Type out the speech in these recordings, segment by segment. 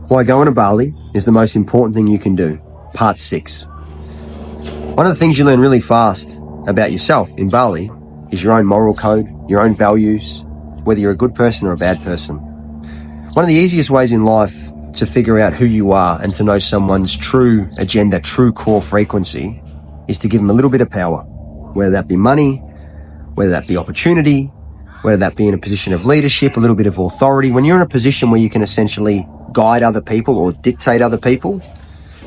Why going to Bali is the most important thing you can do. Part 6. One of the things you learn really fast about yourself in Bali is your own moral code, your own values, whether you're a good person or a bad person. One of the easiest ways in life to figure out who you are and to know someone's true agenda, true core frequency, is to give them a little bit of power, whether that be money, whether that be opportunity, whether that be in a position of leadership, a little bit of authority. When you're in a position where you can essentially guide other people or dictate other people,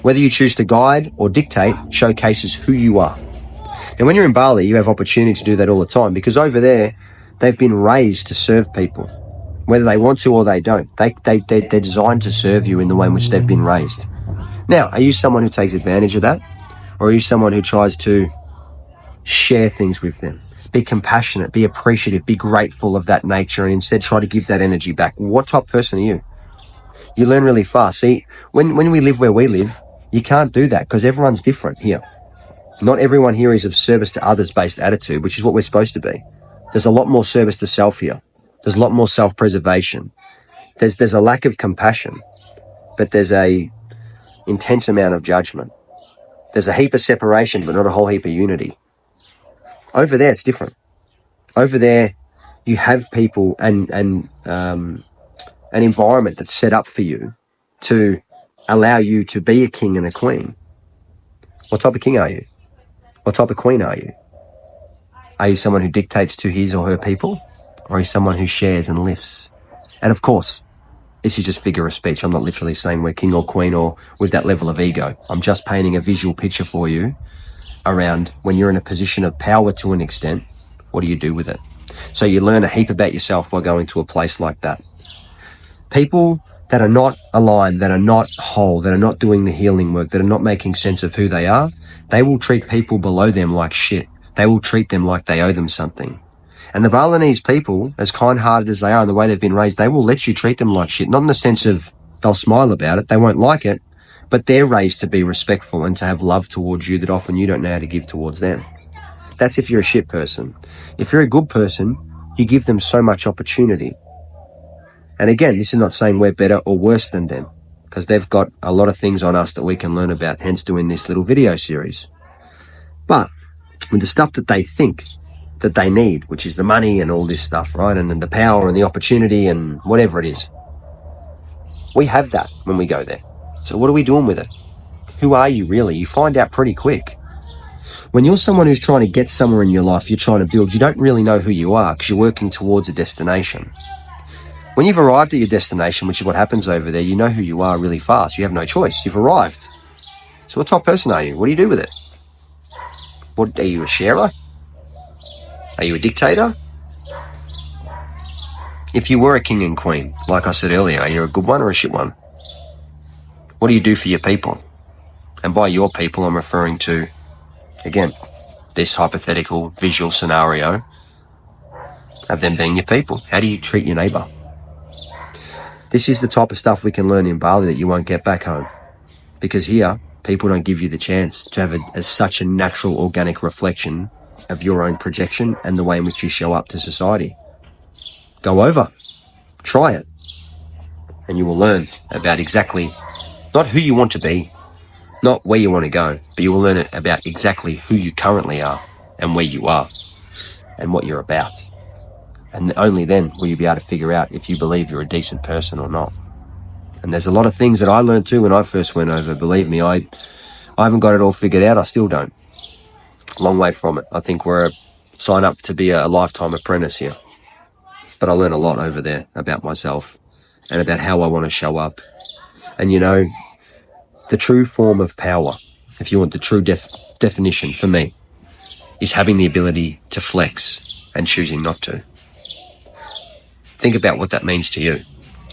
whether you choose to guide or dictate showcases who you are. And when you're in Bali, you have opportunity to do that all the time, because over there, they've been raised to serve people, whether they want to or they don't. They're designed to serve you in the way in which they've been raised. Now, are you someone who takes advantage of that? Or are you someone who tries to share things with them? Be compassionate, be appreciative, be grateful of that nature, and instead try to give that energy back. What type of person are you? You learn really fast. See, when we live where we live, you can't do that because everyone's different here. Not everyone here is of service to others based attitude, which is what we're supposed to be. There's a lot more service to self here. There's a lot more self-preservation. There's a lack of compassion, but there's a intense amount of judgment. There's a heap of separation, but not a whole heap of unity. Over there, it's different. Over there, you have people and an environment that's set up for you to allow you to be a king and a queen. What type of king are you? What type of queen are you? Are you someone who dictates to his or her people? Or are you someone who shares and lifts? And of course, this is just figure of speech. I'm not literally saying we're king or queen or with that level of ego. I'm just painting a visual picture for you around when you're in a position of power to an extent, what do you do with it? So you learn a heap about yourself by going to a place like that. People that are not aligned, that are not whole, that are not doing the healing work, that are not making sense of who they are, they will treat people below them like shit. They will treat them like they owe them something. And the Balinese people, as kind-hearted as they are and the way they've been raised, they will let you treat them like shit. Not in the sense of they'll smile about it, they won't like it, but they're raised to be respectful and to have love towards you that often you don't know how to give towards them. That's if you're a shit person. If you're a good person, you give them so much opportunity. And again, this is not saying we're better or worse than them, because they've got a lot of things on us that we can learn about, hence doing this little video series. But with the stuff that they think that they need, which is the money and all this stuff, right? And the power and the opportunity and whatever it is, we have that when we go there. So what are we doing with it? Who are you really? You find out pretty quick. When you're someone who's trying to get somewhere in your life, you're trying to build, you don't really know who you are because you're working towards a destination. When you've arrived at your destination, which is what happens over there, you know who you are really fast. You have no choice. You've arrived. So what type of person are you? What do you do with it? What, are you a sharer? Are you a dictator? If you were a king and queen, like I said earlier, are you a good one or a shit one? What do you do for your people? And by your people, I'm referring to, again, this hypothetical visual scenario of them being your people. How do you treat your neighbor? This is the type of stuff we can learn in Bali that you won't get back home. Because here, people don't give you the chance to have such a natural, organic reflection of your own projection and the way in which you show up to society. Go over. Try it. And you will learn about exactly, not who you want to be, not where you want to go, but you will learn about exactly who you currently are and where you are and what you're about. And only then will you be able to figure out if you believe you're a decent person or not. And there's a lot of things that I learned too when I first went over. Believe me, I haven't got it all figured out. I still don't. Long way from it. I think we're sign up to be a lifetime apprentice here. But I learned a lot over there about myself and about how I want to show up. And you know, the true form of power, if you want the true definition for me, is having the ability to flex and choosing not to. Think about what that means to you.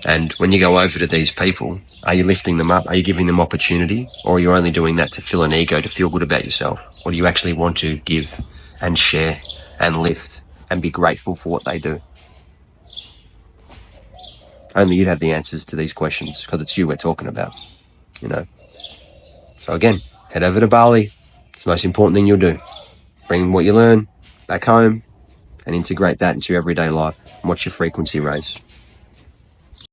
And when you go over to these people, are you lifting them up? Are you giving them opportunity? Or are you only doing that to fill an ego, to feel good about yourself? Or do you actually want to give and share and lift and be grateful for what they do? Only you'd have the answers to these questions because it's you we're talking about, you know. So again, head over to Bali. It's the most important thing you'll do. Bring what you learn back home and integrate that into your everyday life. Watch your frequency raise.